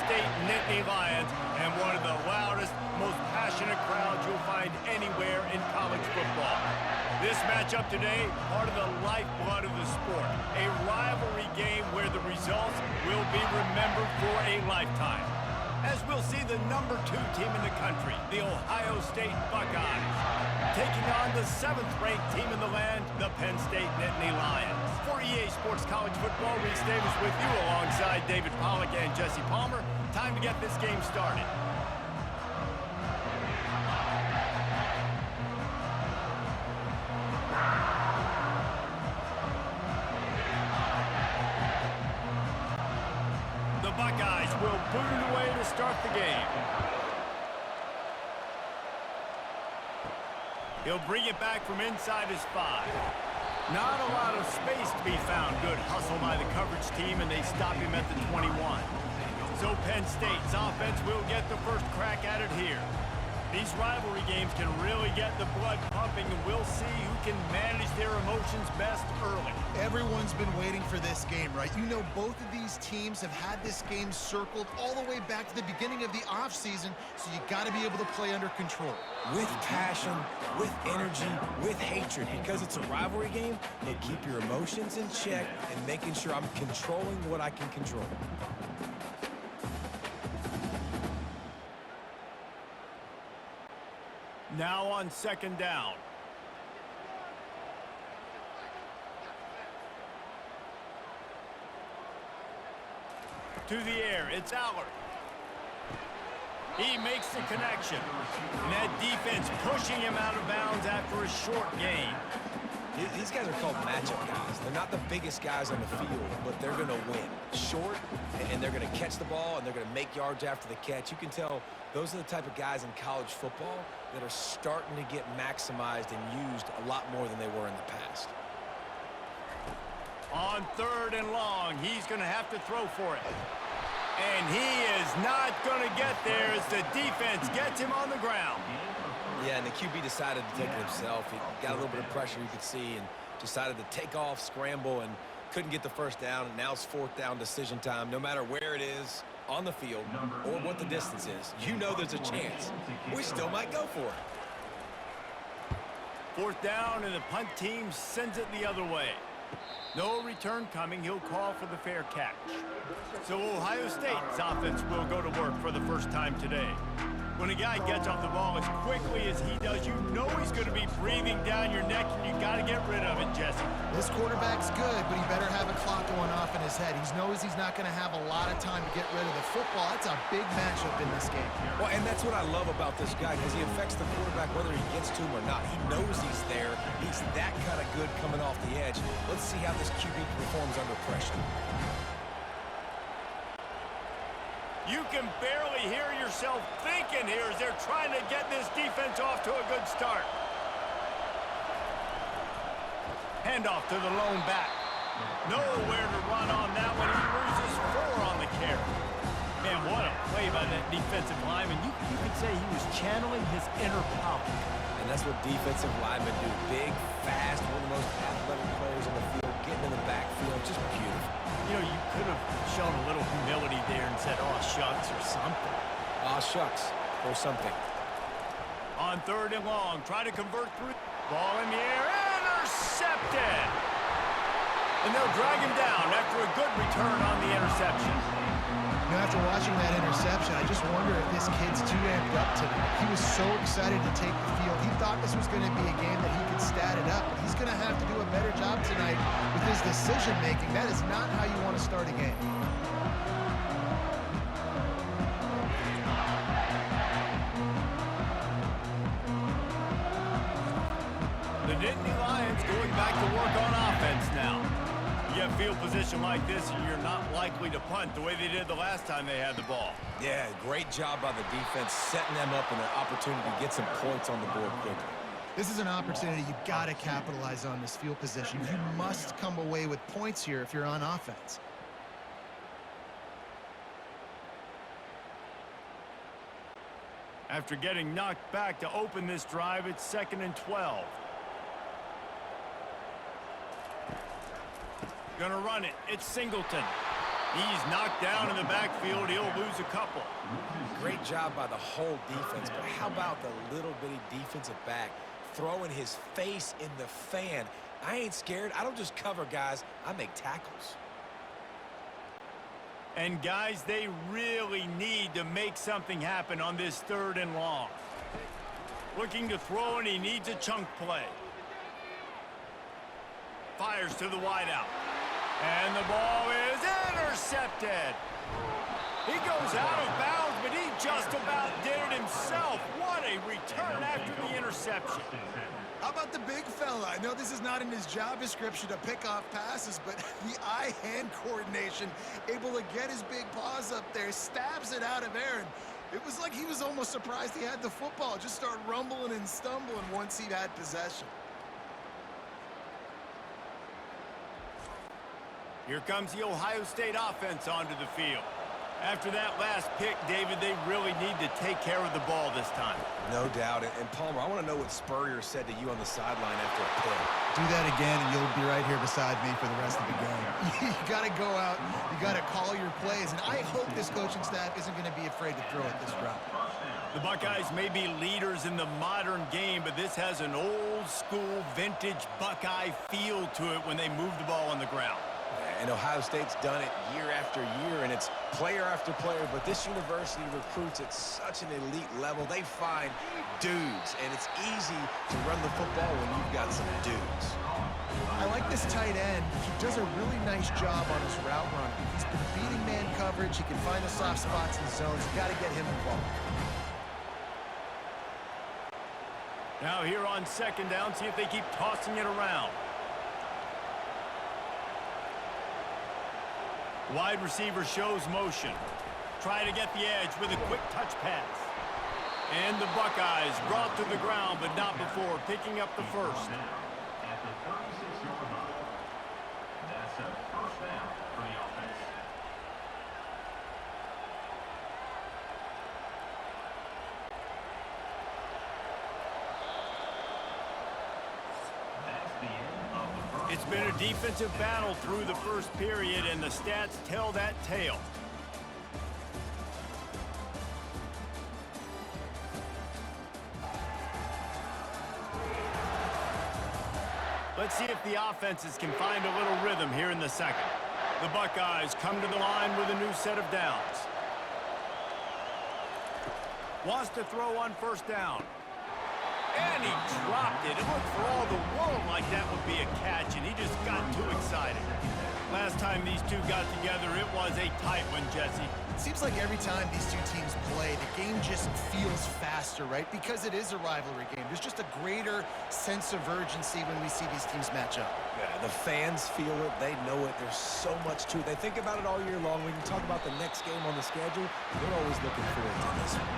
State Nittany Lions and one of the loudest, most passionate crowds you'll find anywhere in college football. This matchup today, part of the lifeblood of the sport, a rivalry game where the results will be remembered for a lifetime. As we'll see the #2 team in the country, the Ohio State Buckeyes, taking on the 7th-ranked team in the land, the Penn State Nittany Lions. For EA Sports College Football, Reese Davis with you alongside David Pollack and Jesse Palmer. Time to get this game started. The Buckeyes will boot it away to start the game. He'll bring it back from inside his 5. Not a lot of space to be found. Good hustle by the coverage team, and they stop him at the 21. So Penn State's offense will get the first crack at it here. These rivalry games can really get the blood pumping, and we'll see who can manage their emotions best early. Everyone's been waiting for this game, right? You know, both of these teams have had this game circled all the way back to the beginning of the offseason, so you got to be able to play under control. With passion, with energy, with hatred. Because it's a rivalry game, you keep your emotions in check and making sure I'm controlling what I can control. Now on 2nd down. To the air, it's Aller. He makes the connection. And that defense pushing him out of bounds after a short gain. These guys are called matchup guys. They're not the biggest guys on the field, but they're going to win. Short, and they're going to catch the ball, and they're going to make yards after the catch. You can tell those are the type of guys in college football that are starting to get maximized and used a lot more than they were in the past. On 3rd and long, he's going to have to throw for it. And he is not going to get there as the defense gets him on the ground. Yeah, and the QB decided to take it himself. He got a little bit of pressure, you could see, and decided to take off, scramble, and couldn't get the first down. And now it's 4th down decision time. No matter where it is on the field or what the distance is, you know there's a chance. We still might go for it. 4th down, and the punt team sends it the other way. No return coming. He'll call for the fair catch. So Ohio State's offense will go to work for the first time today. When a guy gets off the ball as quickly as he does, you know he's going to be breathing down your neck, and you got to get rid of it, Jesse. This quarterback's good, but he better have a clock going off in his head. He knows he's not going to have a lot of time to get rid of the football. That's a big matchup in this game. Well, and that's what I love about this guy, because he affects the quarterback whether he gets to him or not. He knows he's there. He's that kind of good coming off the edge. Let's see how this QB performs under pressure. You can barely hear yourself thinking here as they're trying to get this defense off to a good start. Handoff to the lone back. Nowhere to run on that one. He loses 4 on the carry. Man, what a play by that defensive lineman. You could say he was channeling his inner power. And that's what defensive linemen do. Big, fast, one of the most athletic players on the field, getting in the backfield. Just beautiful. You know, you could have shown a little humility there and said, "Aw, shucks," or something. Aw, shucks, or something. On 3rd and long, try to convert through. Ball in the air, intercepted! And they'll drag him down after a good return on the interception. You know, after watching that interception, I just wonder if this kid's too amped up tonight. He was so excited to take the field. He thought this was going to be a game that he could stat it up, but he's going to have to do a better job tonight with his decision-making. That is not how you want to start a game. The Nittany Lions going back to work on offense now. You have field position like this, and you're not likely to punt the way they did the last time they had the ball. Yeah, great job by the defense, setting them up in an opportunity to get some points on the board quickly. This is an opportunity you got to capitalize on, this field position. You must come away with points here if you're on offense. After getting knocked back to open this drive, it's 2nd and 12. Gonna run it. It's Singleton. He's knocked down in the backfield. He'll lose a couple. Great job by the whole defense, but how about the little bitty defensive back throwing his face in the fan? I ain't scared. I don't just cover guys. I make tackles. And, guys, they really need to make something happen on this 3rd and long. Looking to throw, and he needs a chunk play. Fires to the wideout. And the ball is intercepted. He goes out of bounds, but he just about did it himself. What a return after the interception. How about the big fella? I know this is not in his job description to pick off passes, but the eye-hand coordination, able to get his big paws up there, stabs it out of air, and it was like he was almost surprised he had the football. Just started rumbling and stumbling once he had possession. Here comes the Ohio State offense onto the field. After that last pick, David, they really need to take care of the ball this time. No doubt. And Palmer, I want to know what Spurrier said to you on the sideline after a pick. Do that again, and you'll be right here beside me for the rest of the game. You got to go out. You got to call your plays, and I hope this coaching staff isn't going to be afraid to throw it this route. The Buckeyes may be leaders in the modern game, but this has an old-school, vintage Buckeye feel to it when they move the ball on the ground. And Ohio State's done it year after year, and it's player after player. But this university recruits at such an elite level. They find dudes, and it's easy to run the football when you've got some dudes. I like this tight end. He does a really nice job on his route run. He's been beating man coverage. He can find the soft spots in the zones. You got to get him involved. Now here on 2nd down, see if they keep tossing it around. Wide receiver shows motion. Try to get the edge with a quick touch pass. And the Buckeyes brought to the ground, but not before picking up the first. At the 36-yard line. That's a first down for the offense. That's the end of the first. It's been a defensive battle through the first period, and the stats tell that tale. Let's see if the offenses can find a little rhythm here in the second. The Buckeyes come to the line with a new set of downs. Wants to throw on 1st down. And he dropped it. It looked for all the world like that would be a catch, and he just got too excited. Last time these two got together, it was a tight one, Jesse. It seems like every time these two teams play, the game just feels faster, right? Because it is a rivalry game. There's just a greater sense of urgency when we see these teams match up. Yeah, the fans feel it. They know it. There's so much to it. They think about it all year long. We can talk about the next game on the schedule. They're always looking forward to this one.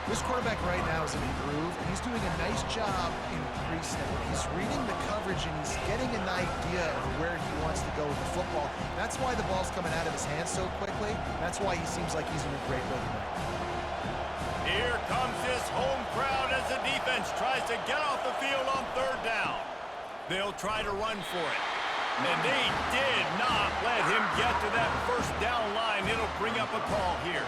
This quarterback right now is in a groove, and he's doing a nice job in pre-snap. He's reading the coverage, and he's getting an idea of where he wants to go with the football. That's why the ball's coming out of his hands so quickly. That's why he seems like he's in a great rhythm. Here comes this home crowd as the defense tries to get off the field on 3rd down. They'll try to run for it. And they did not let him get to that 1st down line. It'll bring up a call here.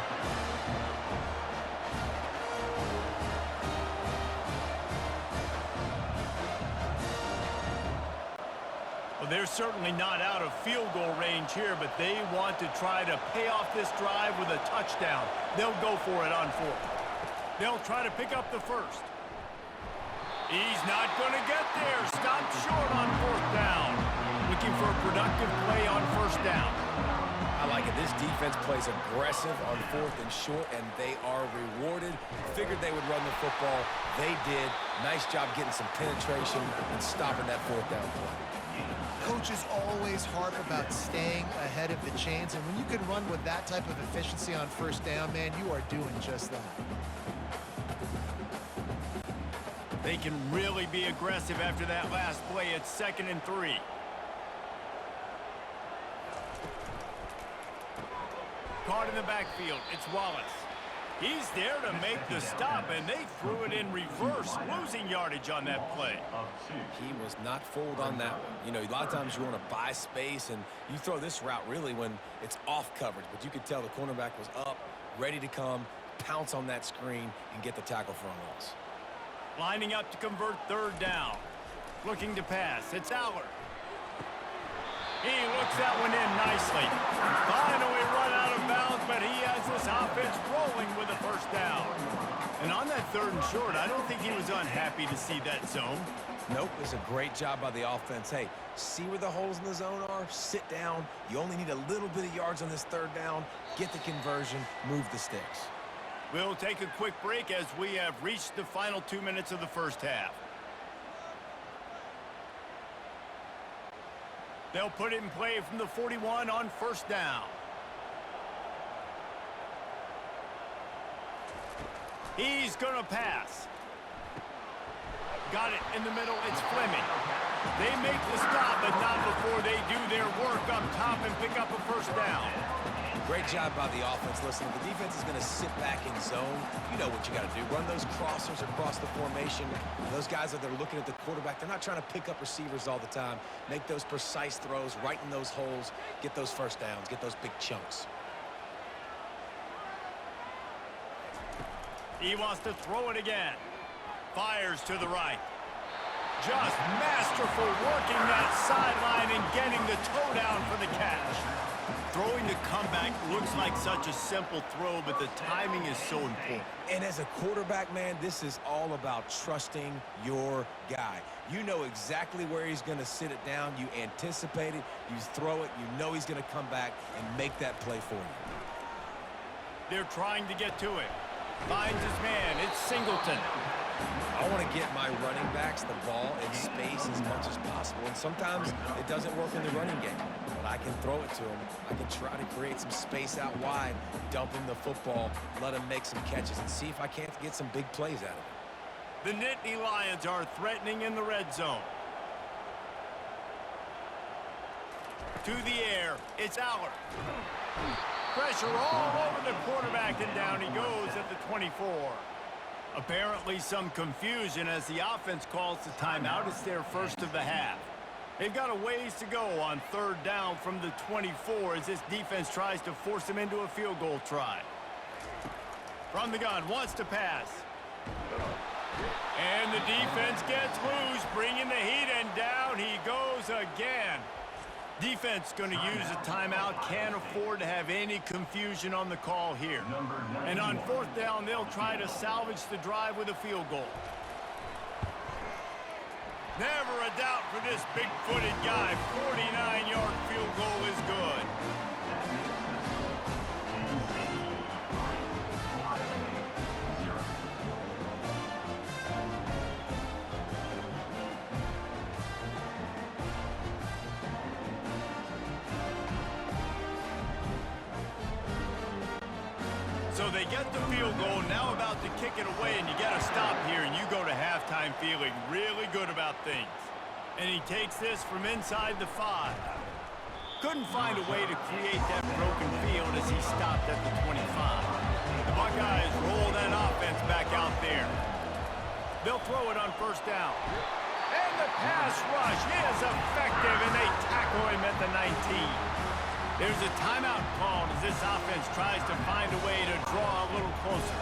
Well, they're certainly not out of field goal range here, but they want to try to pay off this drive with a touchdown. They'll go for it on 4th. They'll try to pick up the 1st. He's not going to get there. Stopped short on 4th down. Looking for a productive play on 1st down. I like it. This defense plays aggressive on 4th and short, and they are rewarded. Figured they would run the football. They did. Nice job getting some penetration and stopping that 4th down play. Coaches always harp about staying ahead of the chains, and when you can run with that type of efficiency on 1st down, man, you are doing just that. They can really be aggressive after that last play. It's 2nd and 3. Caught in the backfield. It's Wallace. He's there to make the stop, and they threw it in reverse, losing yardage on that play. He was not fooled on that one. You know, a lot of times you want to buy space, and you throw this route really when it's off coverage. But you could tell the cornerback was up, ready to come, pounce on that screen, and get the tackle for a loss. Lining up to convert third down. Looking to pass. It's Aller. He looks that one in nicely. Finally run out of bounds, but he has this offense rolling with a first down. And on that third and short, I don't think he was unhappy to see that zone. Nope, it was a great job by the offense. Hey, see where the holes in the zone are? Sit down. You only need a little bit of yards on this third down. Get the conversion. Move the sticks. We'll take a quick break as we have reached the final 2 minutes of the first half. They'll put it in play from the 41 on first down. He's going to pass. Got it in the middle. It's Fleming. They make the stop, but not before they do their work up top and pick up a first down. Great job by the offense. Listen, if the defense is going to sit back in zone, you know what you got to do. Run those crossers across the formation. Those guys that are looking at the quarterback, they're not trying to pick up receivers all the time. Make those precise throws, right in those holes, get those first downs, get those big chunks. He wants to throw it again. Fires to the right. Just masterful working that sideline and getting the toe down for the catch. Throwing the comeback looks like such a simple throw, but the timing is so important. And as a quarterback, man, this is all about trusting your guy. You know exactly where he's going to sit it down. You anticipate it. You throw it. You know he's going to come back and make that play for you. They're trying to get to it. Finds his man. It's Singleton. I want to get my running backs the ball in space as much as possible. And sometimes it doesn't work in the running game. But I can throw it to him. I can try to create some space out wide, dump him the football, let him make some catches, and see if I can't get some big plays out of it. The Nittany Lions are threatening in the red zone. To the air. It's Aller. Pressure all over the quarterback, and down he goes at the 24. Apparently some confusion as the offense calls the timeout. It's their first of the half. They've got a ways to go on third down from the 24 as this defense tries to force them into a field goal try. From the gun, wants to pass. And the defense gets loose, bringing the heat, and down he goes again. Defense going to use a timeout. Can't afford to have any confusion on the call here. And on fourth down, they'll try to salvage the drive with a field goal. Never a doubt for this big-footed guy. 49-yard field goal is good. So they get the field goal, now about to kick it away, and you get a stop here, and you go to halftime feeling really good about things. And he takes this from inside the 5. Couldn't find a way to create that broken field as he stopped at the 25. The Buckeyes roll that offense back out there. They'll throw it on first down. And the pass rush is effective, and they tackle him at the 19. There's a timeout called as this offense tries to find a way to draw a little closer.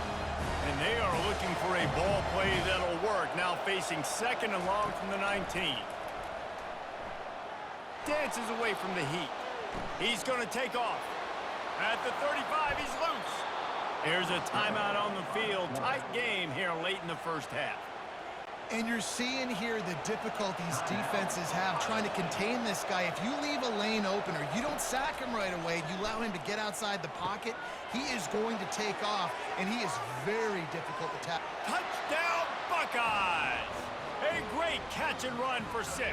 And they are looking for a ball play that'll work, now facing second and long from the 19. Dances away from the heat. He's going to take off. At the 35, he's loose. There's a timeout on the field. Tight game here late in the first half. And you're seeing here the difficulties defenses have trying to contain this guy. If you leave a lane open or you don't sack him right away, you allow him to get outside the pocket, he is going to take off, and he is very difficult to tackle. Touchdown, Buckeyes! A great catch and run for 6.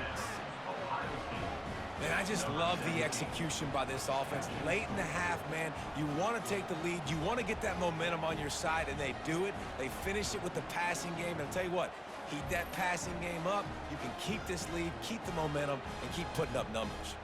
Man, I just love the execution by this offense. Late in the half, man, you want to take the lead. You want to get that momentum on your side, and they do it. They finish it with the passing game. And I'll tell you what, keep that passing game up. You can keep this lead, keep the momentum, and keep putting up numbers.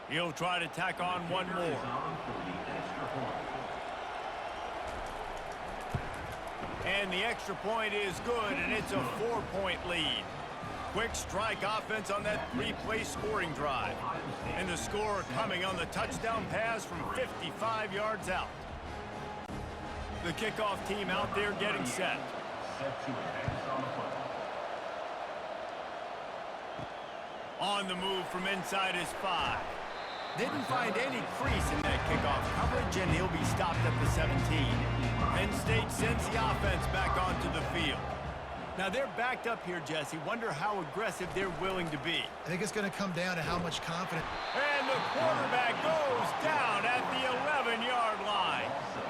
He'll try to tack on one more. For the extra point. And the extra point is good, and it's a 4-point lead. Quick strike offense on that three-play scoring drive. And the score coming on the touchdown pass from 55 yards out. The kickoff team out there getting set. Set to advance on the football. On the move from inside his 5. Didn't find any crease in that kickoff coverage, and he'll be stopped at the 17. Penn State sends the offense back onto the field. Now they're backed up here, Jesse. Wonder how aggressive they're willing to be. I think it's going to come down to how much confidence. And the quarterback goes down at the 11-yard line. So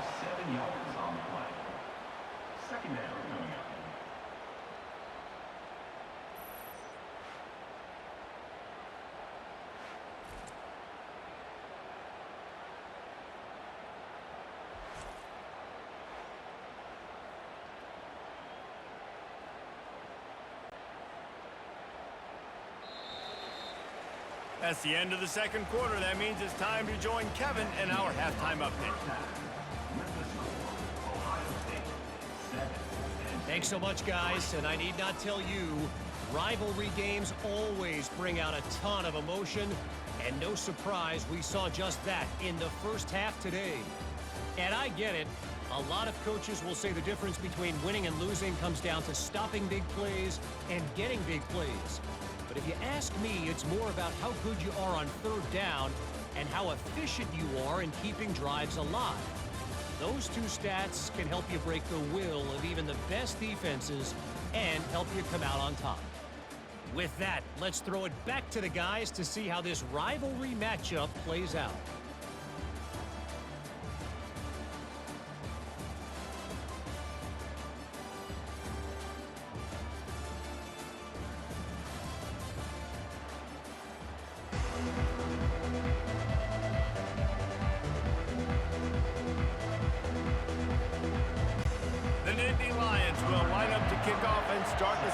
7 yards on the play. Second down coming up. That's the end of the second quarter. That means it's time to join Kevin in our halftime update. Thanks so much, guys, and I need not tell you, rivalry games always bring out a ton of emotion, and no surprise, we saw just that in the first half today. And I get it. A lot of coaches will say the difference between winning and losing comes down to stopping big plays and getting big plays. But if you ask me, it's more about how good you are on third down and how efficient you are in keeping drives alive. Those two stats can help you break the will of even the best defenses and help you come out on top. With that, let's throw it back to the guys to see how this rivalry matchup plays out.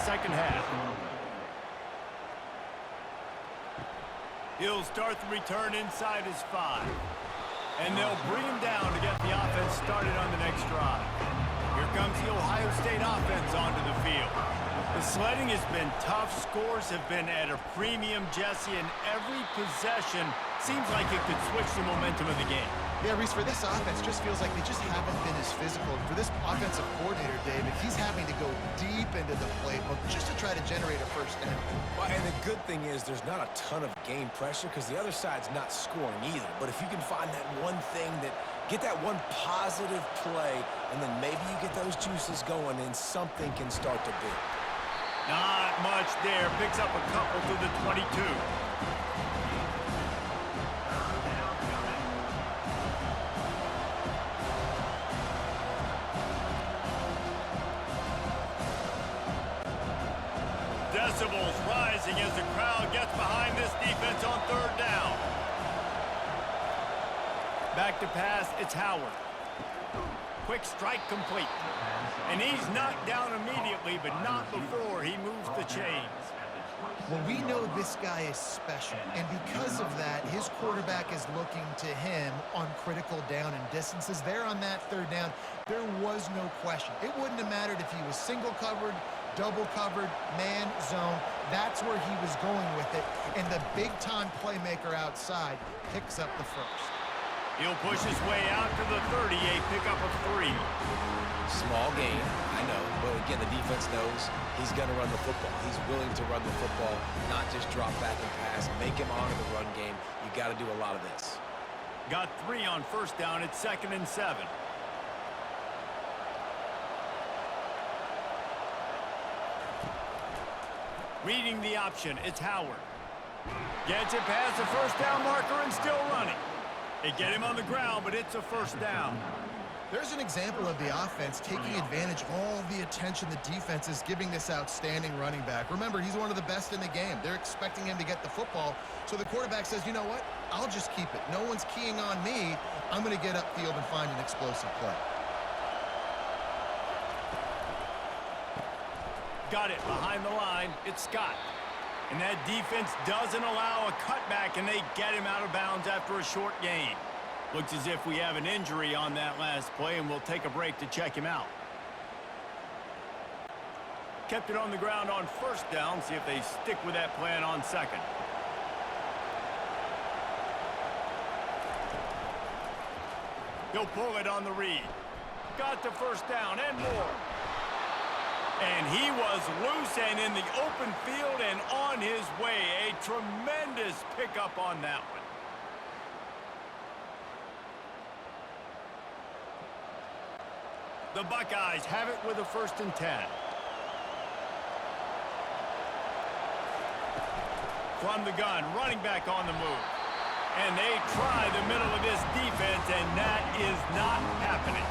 Second half. He'll start the return inside his 5. And they'll bring him down to get the offense started on the next drive. Here comes the Ohio State offense onto the field. The sledding has been tough. Scores have been at a premium, Jesse, and every possession seems like it could switch the momentum of the game. Yeah, Reese, for this offense, just feels like they just haven't been as physical. And for this offensive coordinator, David, he's having to go deep into the playbook just to try to generate a first down. Well, and the good thing is there's not a ton of game pressure because the other side's not scoring either. But if you can find that one thing get that one positive play, and then maybe you get those juices going and something can start to build. Not much there. Picks up a couple to the 22. Decibels rising as the crowd gets behind this defense on third down. Back to pass, it's Howard. Quick strike complete. And he's knocked down immediately, but not before he moves the chains. Well, we know this guy is special, and because of that, his quarterback is looking to him on critical down and distances. There on that third down, there was no question. It wouldn't have mattered if he was single covered, double covered, man, zone. That's where he was going with it, and the big-time playmaker outside picks up the first. He'll push his way out to the 38, pick up a 3. Small gain, I know, but again, the defense knows he's going to run the football. He's willing to run the football, not just drop back and pass, make him honor the run game. You got to do a lot of this. Got 3 on first down. It's 2nd and 7. Reading the option, it's Howard. Gets it past the first down marker and still running. They get him on the ground, but it's a first down. There's an example of the offense taking advantage of all the attention the defense is giving this outstanding running back. Remember, he's one of the best in the game. They're expecting him to get the football, so the quarterback says, you know what? I'll just keep it. No one's keying on me. I'm going to get upfield and find an explosive play. Got it behind the line. It's Scott. And that defense doesn't allow a cutback, and they get him out of bounds after a short gain. Looks as if we have an injury on that last play, and we'll take a break to check him out. Kept it on the ground on first down. See if they stick with that plan on second. He'll pull it on the read. Got the first down and more. And he was loose and in the open field and on his way. A tremendous pickup on that one. The Buckeyes have it with a 1st and 10. From the gun, running back on the move. And they try the middle of this defense, and that is not happening.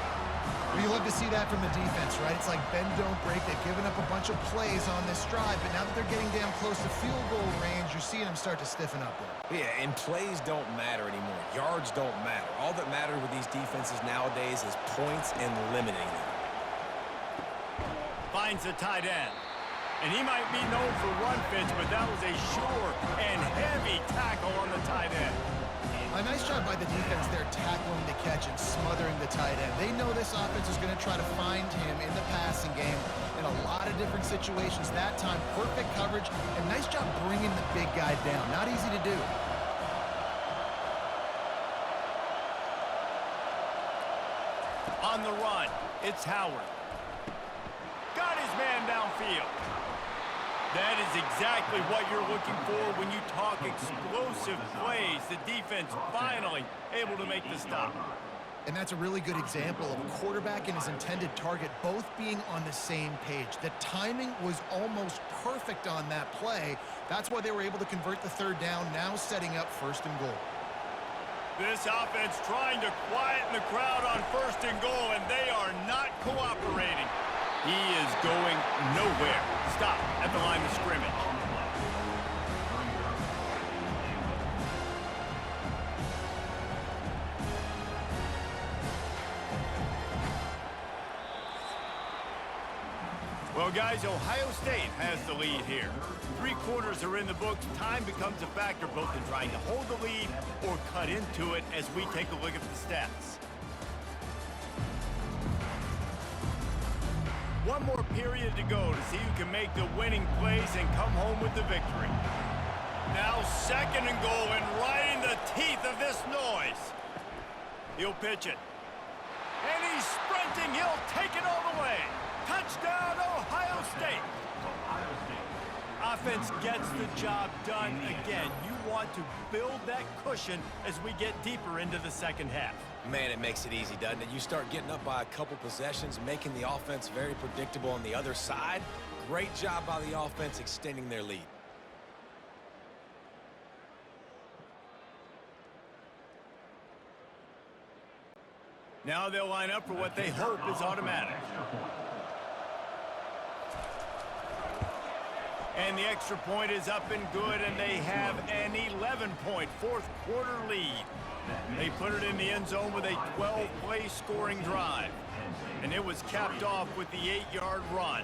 You love to see that from the defense, right? It's like bend, don't break. They've given up a bunch of plays on this drive, but now that they're getting damn close to field goal range, you're seeing them start to stiffen up there. Yeah, and plays don't matter anymore. Yards don't matter. All that matters with these defenses nowadays is points and limiting them. Finds the tight end. And he might be known for run fits, but that was a sure and heavy tackle on the tight end. A nice job by the defense there tackling the catch and smothering the tight end. They know this offense is going to try to find him in the passing game in a lot of different situations. That time, perfect coverage, and nice job bringing the big guy down. Not easy to do. On the run, it's Howard. Got his man downfield. That is exactly what you're looking for when you talk explosive plays. The defense finally able to make the stop. And that's a really good example of a quarterback and his intended target both being on the same page. The timing was almost perfect on that play. That's why they were able to convert the 3rd down, now setting up 1st and goal. This offense trying to quieten the crowd on 1st and goal, and they are not cooperating. He is going nowhere. Stop at the line of scrimmage. Well, guys, Ohio State has the lead here. 3 quarters are in the books. Time becomes a factor both in trying to hold the lead or cut into it as we take a look at the stats. One more period to go to see who can make the winning plays and come home with the victory. Now 2nd and goal, and right in the teeth of this noise. He'll pitch it. And he's sprinting. He'll take it all the way. Touchdown, Ohio State. Offense gets the job done again. You want to build that cushion as we get deeper into the 2nd half. Man, it makes it easy, doesn't it? You start getting up by a couple possessions, making the offense very predictable on the other side. Great job by the offense extending their lead. Now they'll line up for what they hope is automatic. And the extra point is up and good, and they have an 11-point 4th quarter lead. They put it in the end zone with a 12-play scoring drive. And it was capped off with the 8-yard run.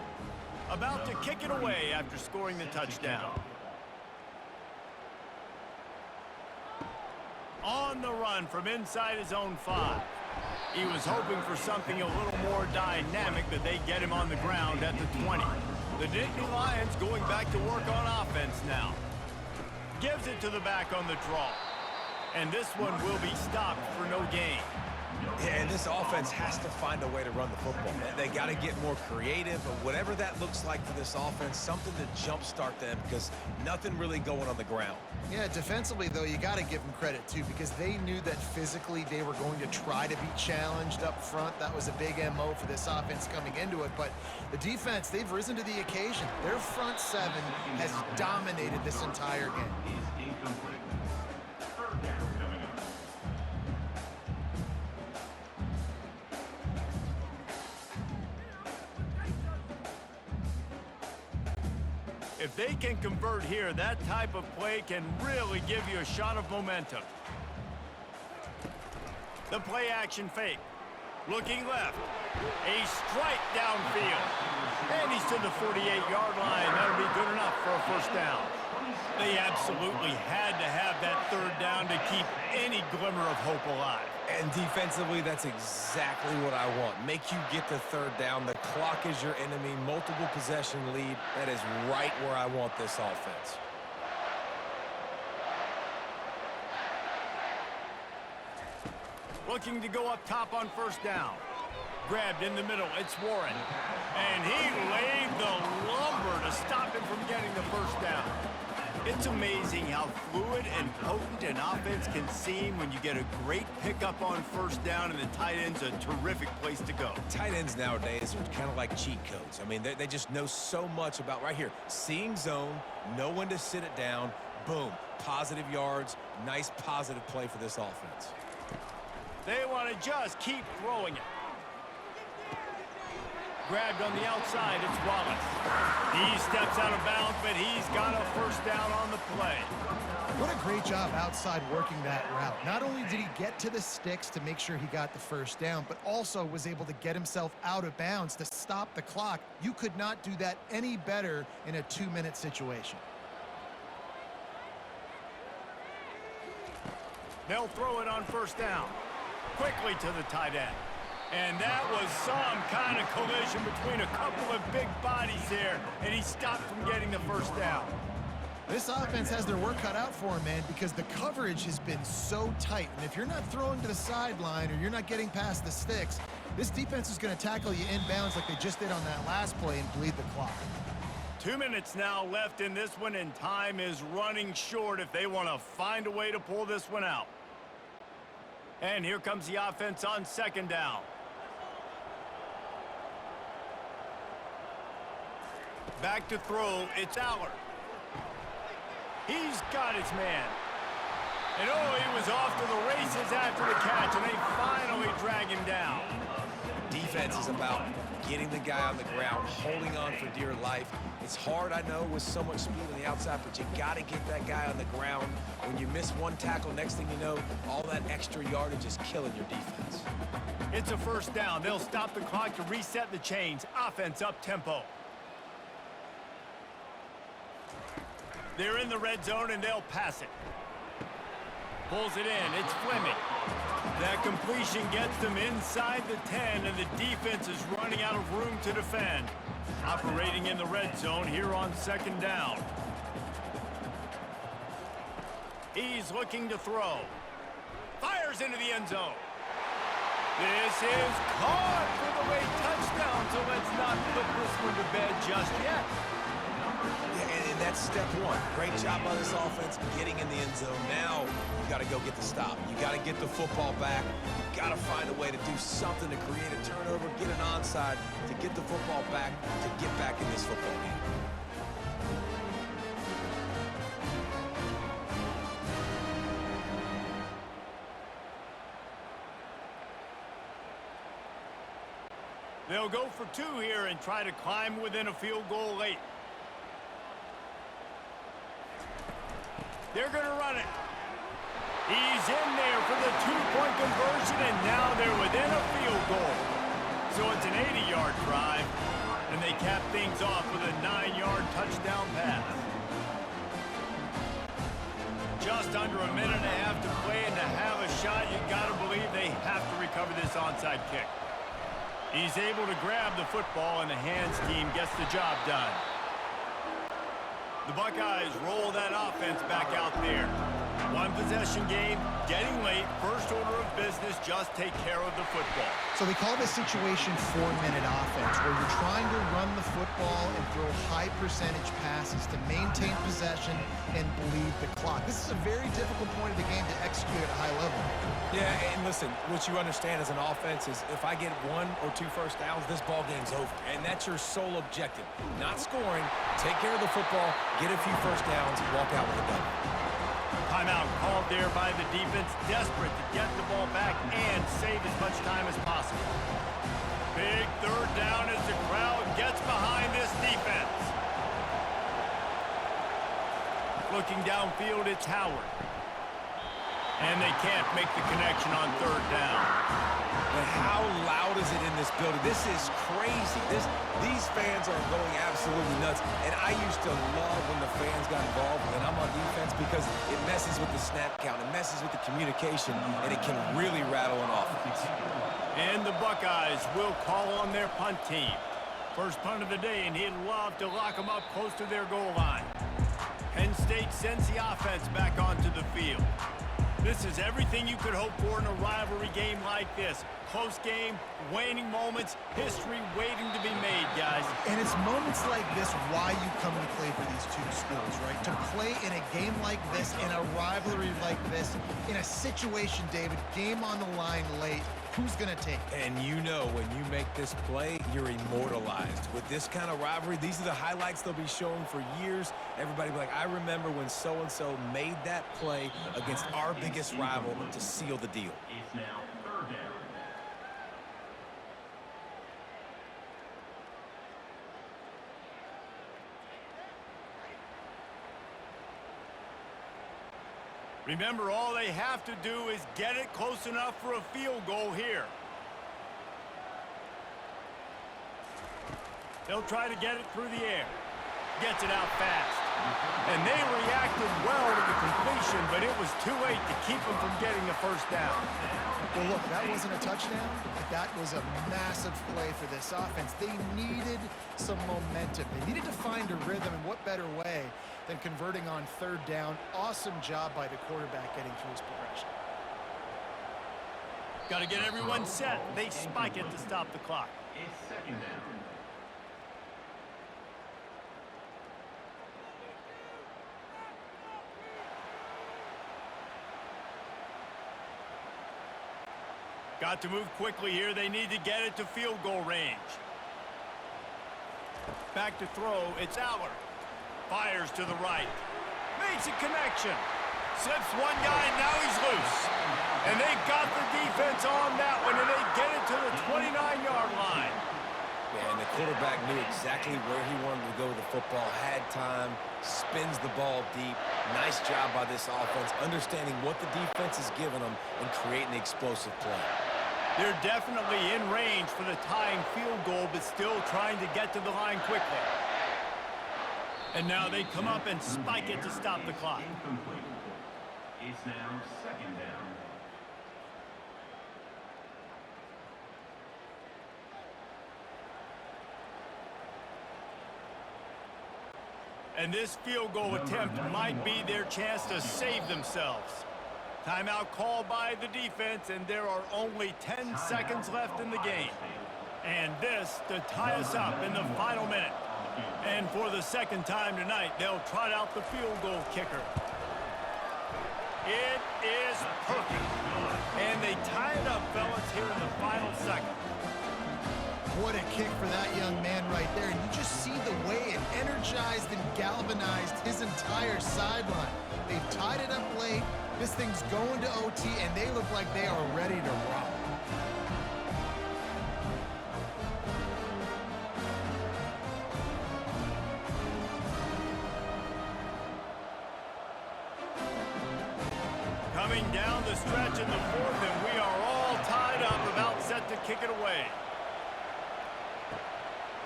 About to kick it away after scoring the touchdown. On the run from inside his own 5. He was hoping for something a little more dynamic, but they get him on the ground at the 20. The Nittany Lions going back to work on offense now. Gives it to the back on the draw. And this one will be stopped for no gain. Yeah, and this offense has to find a way to run the football. They got to get more creative, or whatever that looks like for this offense, something to jumpstart them, because nothing really going on the ground. Yeah, defensively, though, you got to give them credit, too, because they knew that physically they were going to try to be challenged up front. That was a big MO for this offense coming into it. But the defense, they've risen to the occasion. Their front 7 has dominated this entire game. If they can convert here, that type of play can really give you a shot of momentum. The play action fake. Looking left. A strike downfield. And he's to the 48-yard line. That'll be good enough for a 1st down. They absolutely had to have that third down to keep any glimmer of hope alive. And defensively, that's exactly what I want. Make you get the third down. The clock is your enemy. Multiple possession lead. That is right where I want this offense. Looking to go up top on first down. Grabbed in the middle. It's Warren. And he laid the lumber to stop him from getting the first down. It's amazing how fluid and potent an offense can seem when you get a great pickup on first down, and the tight end's a terrific place to go. Tight ends nowadays are kind of like cheat codes. I mean, they just know so much about right here. Seeing zone, know when to sit it down, boom, positive yards, nice positive play for this offense. They want to just keep throwing it. Grabbed on the outside, it's Wallace. He steps out of bounds, but he's got a first down on the play. What a great job outside working that route. Not only did he get to the sticks to make sure he got the first down, but also was able to get himself out of bounds to stop the clock. You could not do that any better in a 2-minute situation. They'll throw it on first down. Quickly to the tight end. And that was some kind of collision between a couple of big bodies there, and he stopped from getting the first down. This offense has their work cut out for him, man, because the coverage has been so tight. And if you're not throwing to the sideline or you're not getting past the sticks, this defense is going to tackle you inbounds like they just did on that last play and bleed the clock. 2 minutes now left in this one, and time is running short if they want to find a way to pull this one out. And here comes the offense on second down. Back to throw, it's Aller. He's got his man. And oh, he was off to the races after the catch, and they finally drag him down. Defense is about getting the guy on the ground, holding on for dear life. It's hard, I know, with so much speed on the outside, but you got to get that guy on the ground. When you miss one tackle, next thing you know, all that extra yardage is killing your defense. It's a first down. They'll stop the clock to reset the chains. Offense up tempo. They're in the red zone, and they'll pass it. Pulls it in. It's Fleming. That completion gets them inside the 10, and the defense is running out of room to defend. Operating in the red zone here on second down. He's looking to throw. Fires into the end zone. This is caught for the late touchdown, so let's not put this one to bed just yet. Yeah, and that's step one. Great job by this offense getting in the end zone. Now you got to go get the stop. You got to get the football back. You got to find a way to do something to create a turnover, get an onside, to get the football back, to get back in this football game. They'll go for two here and try to climb within a field goal late. They're going to run it. He's in there for the two-point conversion, and now they're within a field goal. So it's an 80-yard drive, and they cap things off with a 9-yard touchdown pass. Just under a minute and a half to play, and to have a shot, you got to believe they have to recover this onside kick. He's able to grab the football, and the hands team gets the job done. The Buckeyes roll that offense back out there. One possession game, getting late, first order of business, just take care of the football. So they call this situation 4-minute offense, where you're trying to run the football and throw high percentage passes to maintain possession and bleed the clock. This is a very difficult point of the game to execute at a high level. Yeah, and listen, what you understand as an offense is if I get 1 or 2 first downs, this ball game's over. And that's your sole objective. Not scoring, take care of the football, get a few first downs, walk out with a W. Timeout called there by the defense, desperate to get the ball back and save as much time as possible. Big third down as the crowd gets behind this defense. Looking downfield, it's Howard. And they can't make the connection on third down. But how loud is it in this building? This is crazy. These fans are going absolutely nuts. And I used to love when the fans got involved when I'm on defense because it messes with the snap count, it messes with the communication, and it can really rattle an offense. And the Buckeyes will call on their punt team. First punt of the day, and he'd love to lock them up close to their goal line. Penn State sends the offense back onto the field. This is everything you could hope for in a rivalry game like this. Close game, waning moments, history waiting to be made, guys. And it's moments like this why you come to play for these two schools, right? To play in a game like this, in a rivalry like this, in a situation, David, game on the line late, who's going to take it? And you know when you make this play, you're immortalized. With this kind of rivalry, these are the highlights they'll be showing for years. Everybody will be like, I remember when so-and-so made that play against our biggest rival to seal the deal. It's now third down. Remember, all they have to do is get it close enough for a field goal here. They'll try to get it through the air. Gets it out fast. And they reacted well to the completion, but it was too late to keep them from getting the first down. Well, look, that wasn't a touchdown, but that was a massive play for this offense. They needed some momentum. They needed to find a rhythm, and what better way than converting on third down. Awesome job by the quarterback getting through his progression. Got to get everyone set. They spike it to stop the clock. It's second down. Got to move quickly here. They need to get it to field goal range. Back to throw. It's Aller. Fires to the right. Makes a connection. Slips one guy, and now he's loose. And they got the defense on that one, and they get it to the 29-yard line. Yeah, and the quarterback knew exactly where he wanted to go with the football, had time, spins the ball deep. Nice job by this offense, understanding what the defense is giving them and creating the explosive play. They're definitely in range for the tying field goal, but still trying to get to the line quickly. And now they come up and spike it to stop the clock. Incomplete. It's now second down. And this field goal attempt might be their chance to save themselves. Timeout called by the defense, and there are only 10 seconds left in the game. And this to tie us up in the final minute. And for the second time tonight, they'll trot out the field goal kicker. It is perfect. And they tie it up, fellas, here in the final second. What a kick for that young man right there. And you just see the way it energized and galvanized his entire sideline. They've tied it up late. This thing's going to OT, and they look like they are ready to rock. Coming down the stretch in the fourth, and we are all tied up, about set to kick it away.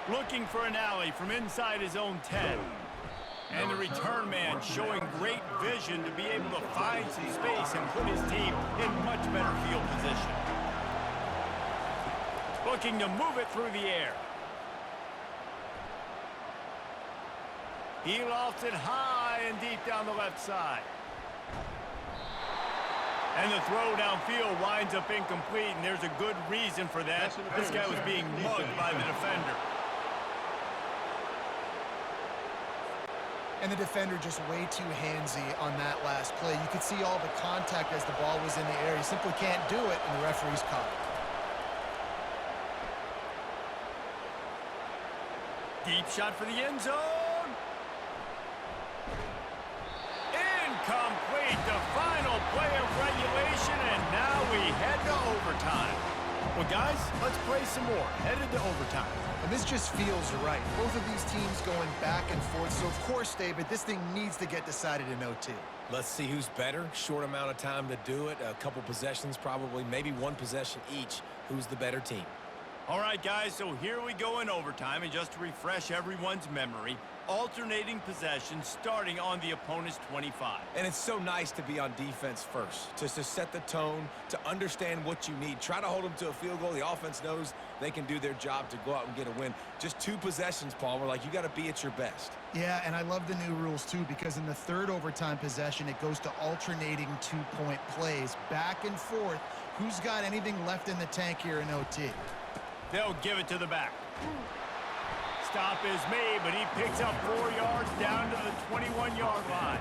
Looking for an alley from inside his own 10. And the return man showing great vision to be able to find some space and put his team in much better field position. Looking to move it through the air. He lofts it high and deep down the left side. And the throw downfield winds up incomplete, and there's a good reason for that. This guy was being mugged by the defender. And the defender just way too handsy on that last play. You could see all the contact as the ball was in the air. He simply can't do it, and the referee's caught it. Deep shot for the end zone. Incomplete. The final play of regulation, and now we head to overtime. Well, guys, let's play some more. Headed to overtime. And this just feels right. Both of these teams going back and forth. So, of course, David, this thing needs to get decided in OT. Let's see who's better. Short amount of time to do it. A couple possessions probably, maybe one possession each. Who's the better team? All right, guys, so here we go in overtime. And just to refresh everyone's memory, alternating possessions starting on the opponent's 25. And it's so nice to be on defense first, just to set the tone, to understand what you need. Try to hold them to a field goal. The offense knows they can do their job to go out and get a win. Just 2 possessions, Palmer. Like, you got to be at your best. Yeah, and I love the new rules, too, because in the third overtime possession, it goes to alternating 2-point plays, back and forth. Who's got anything left in the tank here in OT? They'll give it to the back. Stop is made, but he picks up 4 yards down to the 21-yard line.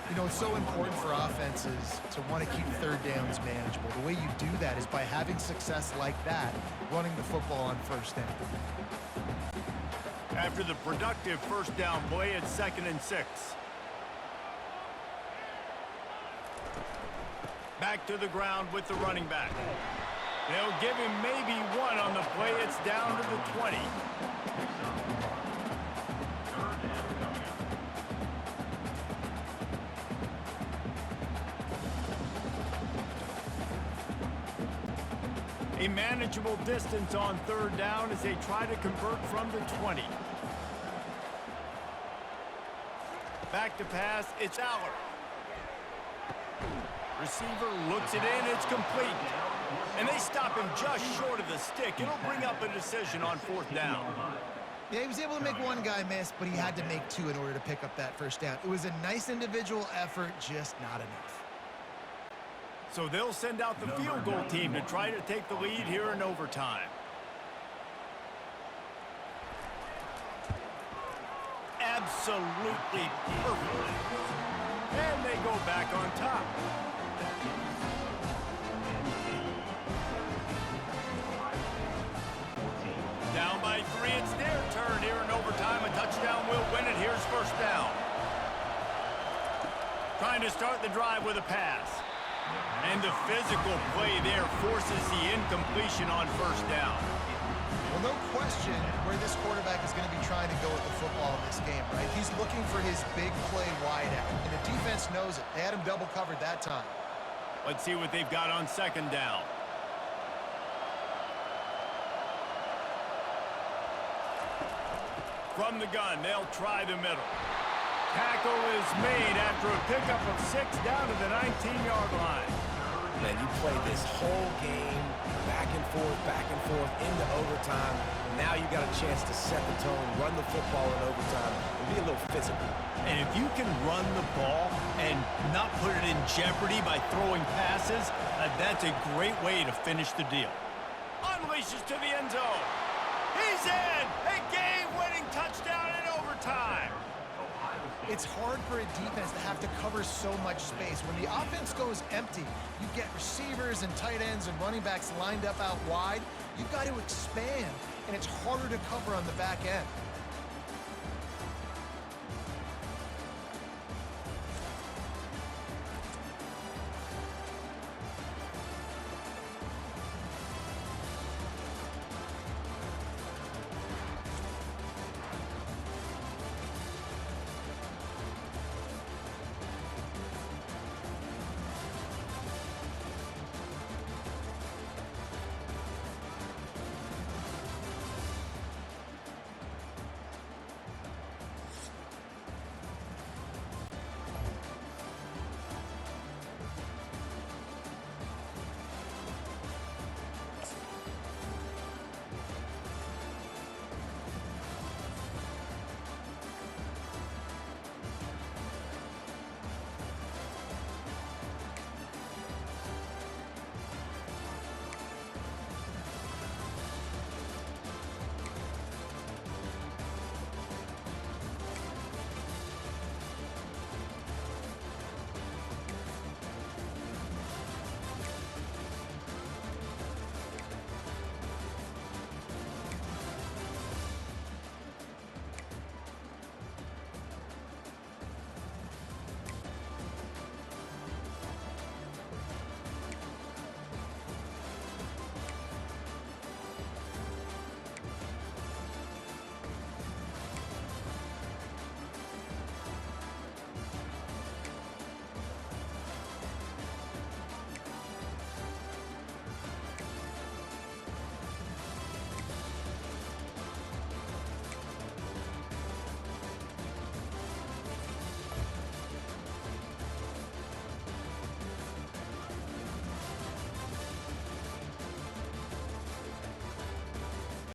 You know, it's so important for offenses to want to keep third downs manageable. The way you do that is by having success like that, running the football on first down. After the productive first down play, it's 2nd and 6. Back to the ground with the running back. They'll give him maybe 1 on the play. It's down to the 20. A manageable distance on 3rd down as they try to convert from the 20. Back to pass, it's Aller. Receiver looks it in, it's complete. And they stop him just short of the stick. It'll bring up a decision on 4th down. Yeah, he was able to make 1 guy miss, but he had to make 2 in order to pick up that first down. It was a nice individual effort, just not enough. So they'll send out the field goal team to try to take the lead here in overtime. Absolutely perfect. And they go back on top. Down by 3, it's their turn here in overtime. A touchdown will win it. Here's 1st down. Trying to start the drive with a pass. And the physical play there forces the incompletion on 1st down. Well, no question where this quarterback is going to be trying to go with the football in this game, right? He's looking for his big play wide out, and the defense knows it. They had him double covered that time. Let's see what they've got on 2nd down. From the gun, they'll try the middle. Tackle is made after a pickup of 6 down to the 19-yard line. Man, you play this whole game back and forth into overtime. Now you got a chance to set the tone, run the football in overtime, and be a little physical. And if you can run the ball and not put it in jeopardy by throwing passes, that's a great way to finish the deal. Unleashes to the end zone. He's in! A game-winning touchdown in overtime. It's hard for a defense to have to cover so much space. When the offense goes empty, you get receivers and tight ends and running backs lined up out wide. You've got to expand, and it's harder to cover on the back end.